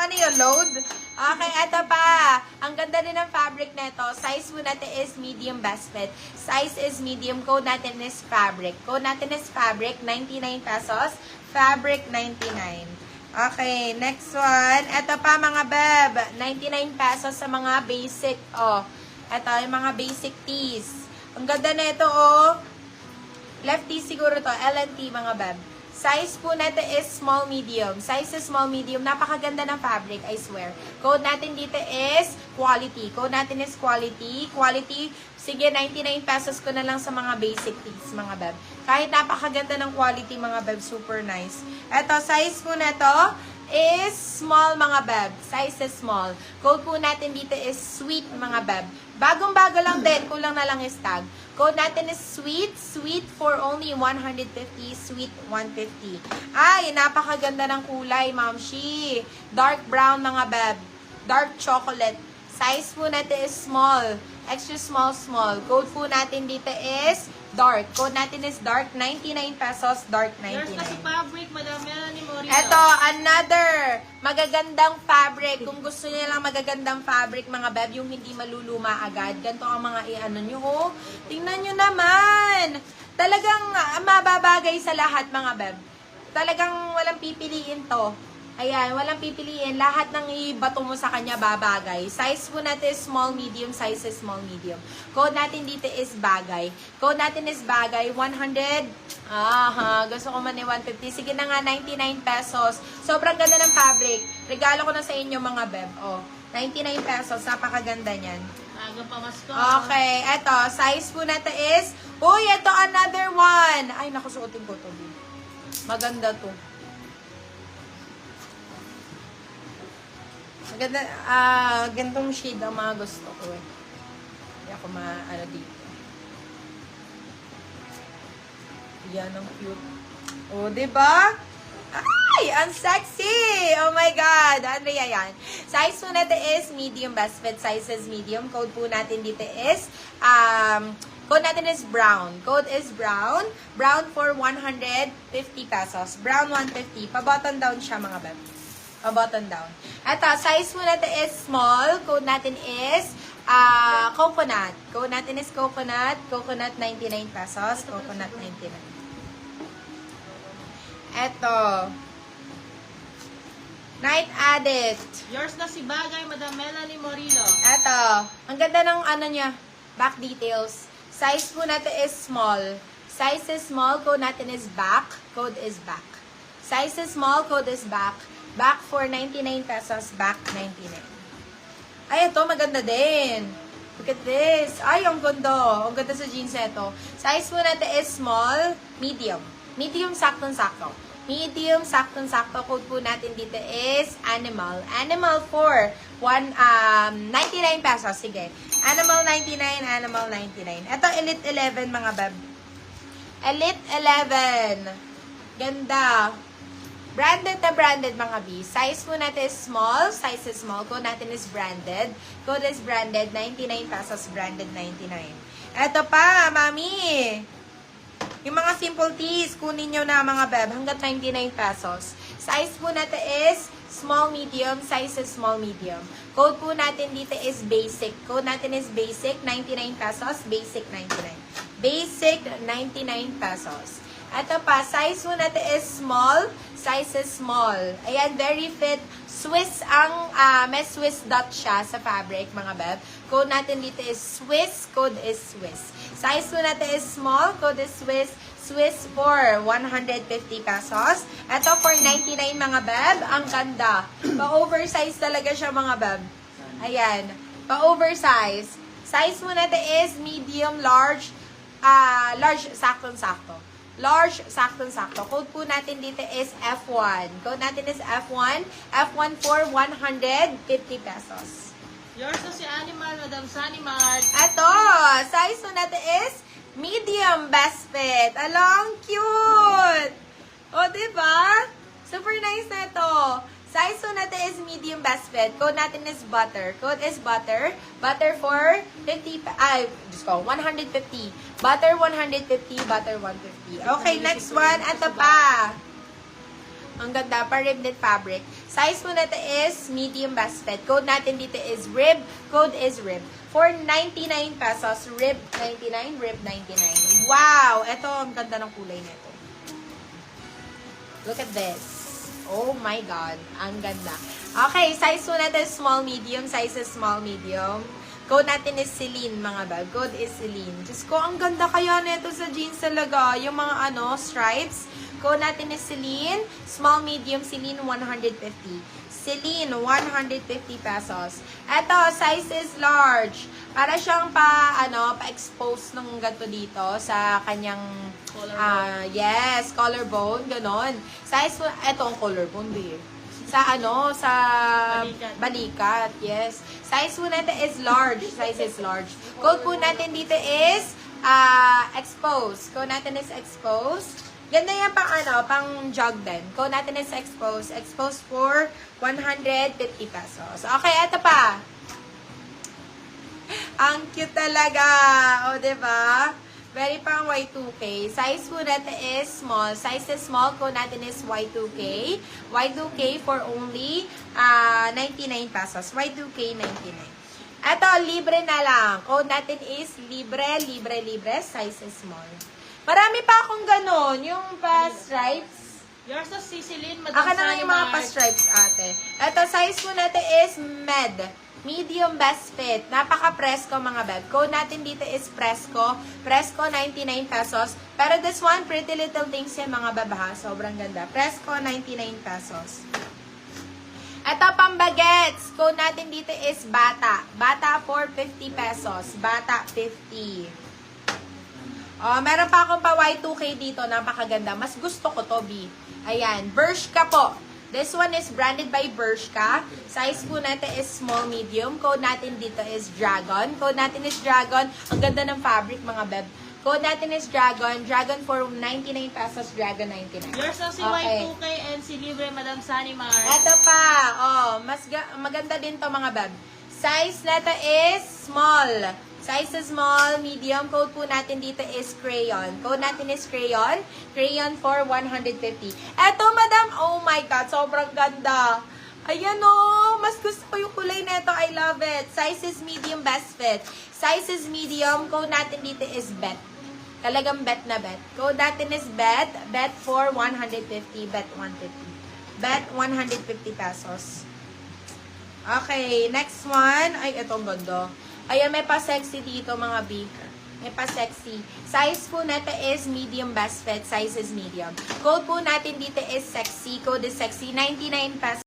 ano yung load? Okay, eto pa. Ang ganda din ng fabric nito. Size po natin is medium best fit. Size is medium. Code natin is fabric. Code natin is fabric, 99 pesos. Fabric, 99. Okay, next one. Eto pa mga beb. 99 pesos sa mga basic. Oh, eto yung mga basic tees. Ang ganda na ito, oh. Left tee siguro to. LNT mga beb. Size po natin is small medium. Size is small medium. Napakaganda ng fabric, I swear. Code natin dito is quality. Code natin is quality. Quality, sige, 99 pesos ko na lang sa mga basic tees, mga beb. Kahit napakaganda ng quality, mga beb, super nice. Eto, size po na to is small, mga beb. Size is small. Code po natin dito is sweet, mga beb. Bagong-bago lang din, kulang na lang is tag. Code natin is sweet, sweet for only 150, sweet 150. Ay, napakaganda ng kulay, mamshi. Dark brown, mga beb. Dark chocolate. Size po natin is small. Extra small, small. Code po natin dito is dark. Code natin is dark, 99 pesos, dark 99. There's kasi fabric, Madam Melanie Moreno. Eto, another magagandang fabric. Kung gusto niyo lang magagandang fabric, mga beb, yung hindi maluluma agad. Ganito ang mga i-ano nyo, oh. Tingnan nyo naman. Talagang mababagay sa lahat, mga beb. Talagang walang pipiliin to. Ayan, walang pipiliin. Lahat ng ibato mo sa kanya babagay. Size po natin is small, medium. Size is small, medium. Code natin dito is bagay. Code natin is bagay. 100. Gusto ko man ni 150. Sige na nga, 99 pesos. Sobrang ganda ng fabric. Regalo ko na sa inyo, mga beb. Oh, 99 pesos. Napakaganda niyan. Aga pa mas ko. Okay, eto. Size po natin is, uy, eto another one. Ay, nakusuotin ko to. Maganda to. Maganda, gantong shade ang mga gusto ko eh. Hindi ako ano dito. Yan, ang cute. Oh, diba? Ay, ang sexy! Oh my God! Andrea yan. Size po natin is medium, best fit size is medium. Code po natin dito is, code natin is brown. Code is brown. Brown for 150 pesos. Brown 150. Pa-button down siya, mga beb. Pa-button down. Ito, size po natin is small. Code natin is coconut. Code natin is coconut. Coconut 99 pesos. Coconut 99. Ito. Night Addict. Yours na si Bagay, Madam Melanie Moreno. Ito. Ang ganda ng ano niya. Back details. Size po natin is small. Size is small. Code natin is back. Code is back. Size is small. Code is back. Back for 99 pesos. Back 99. Ay, ito. Maganda din. Look at this. Ay, ang ganda. Ang ganda sa jeans ito. Size po natin is small, medium. Medium, saktong-sakto. Medium, saktong-sakto. Code po natin dito is animal. Animal for 99 pesos. Sige. Animal 99, animal 99. Ito, Elite 11, mga beb. Elite 11. Ganda. Branded na branded, mga B. Size po natin is small. Size is small. Code natin is branded. Code is branded. 99 pesos. Branded 99. Eto pa, mami. Yung mga simple tees, kunin nyo na, mga beb. Hanggat 99 pesos. Size po natin is small, medium. Size is small, medium. Code po natin dito is basic. Code natin is basic. 99 pesos. Basic 99. Basic 99 pesos. Ito pa, size po natin is small. Size is small. Ayan, very fit. Swiss ang, may Swiss dot siya sa fabric, mga beb. Code natin dito is Swiss. Code is Swiss. Size po natin is small. Code is Swiss. Swiss for 150 pesos. Ito for 99, mga beb. Ang ganda. Pa-oversize talaga siya, mga beb. Ayan. Pa-oversize. Size po natin is medium, large. Large, saktong-sakto. Large, saktong-sakto. Code po natin dito is F1. Code natin is F1. F1 for 150 pesos. Yours na si Animal, Madam Sunny Mart. Ito, size po natin is medium best fit. Along, cute! O, diba? Super nice na ito. Size po natin is medium best fit. Code natin is butter. Code is butter. Butter for 150. Butter 150. Butter 150. Okay, next one. Ito pa. Ang ganda pa, ribbed fabric. Size po natin is medium best fit. Code natin dito is rib. Code is rib. For 99 pesos, rib 99, rib 99. Wow! Ito, ang ganda ng kulay nito. Look at this. Oh my God. Ang ganda. Okay, size po natin is small, medium. Size is small, medium. Code natin is Celine, mga bag. Code is Celine. Diyos ko, ang ganda kaya nito sa jeans talaga. Yung mga stripes. Code natin is Celine. Small, medium, Celine, 150. Celine, 150 pesos. Ito, size is large. Para siyang pa-expose ng ganito dito sa kanyang, yes, collarbone, ganon. Size po, ito ang collarbone, dear. Sa sa balikat, yes. Size po natin is large. Size is large. Code po natin dito is expose. Code natin is expose. Ganda yan pang jog din. Code natin is expose. Expose for 150 pesos. Okay, eto pa. Ang cute talaga. O, diba? Very pang Y2K. Size po natin is small. Size is small. Code natin is Y2K. Y2K for only 99 pesos. Y2K 99. Eto, libre na lang. Code natin is libre, libre, libre. Size is small. Marami pa akong ganon. Yung pa-stripes. Yours to si Celine, Madam Aka na nga yung mga Sanimar. pa-stripes, ate. Ito, size po natin is med. Medium best fit. Napaka-presko, mga beb. Code natin dito is presko. Presko, 99 pesos. Pero this one, pretty little things yan, mga babaha. Sobrang ganda. Presko, 99 pesos. Ito, pambagets. Code natin dito is bata. Bata for 50 pesos. Bata, 50. Oh, meron pa akong pa Y2K dito. Napakaganda. Mas gusto ko to, B. Ayan. Bershka po. This one is branded by Bershka. Size po natin is small, medium. Code natin dito is Dragon. Code natin is Dragon. Ang ganda ng fabric, mga beb. Code natin is Dragon. Dragon for 99 pesos. Dragon 99. Yours to si Okay. Y2K and si Libre, Madam Sanimar. Ito pa. Oh, maganda din to, mga beb. Size natin is small. Size is small, medium. Code po natin dito is crayon. Code natin is crayon. Crayon for 150. Eto, madam. Oh my God. Sobrang ganda. Ayan o. Mas gusto ko yung kulay nito. I love it. Size is medium, best fit. Size is medium. Code natin dito is bet. Talagang bet na bet. Code natin is bet. Bet for 150. Bet 150. Bet 150 pesos. Okay. Next one. Ay, etong ganda. Ayan, may pa-sexy dito, mga big. May pa-sexy. Size po natin is medium best fit. Size is medium. Code po natin dito is sexy. Code is sexy. 99 pesos.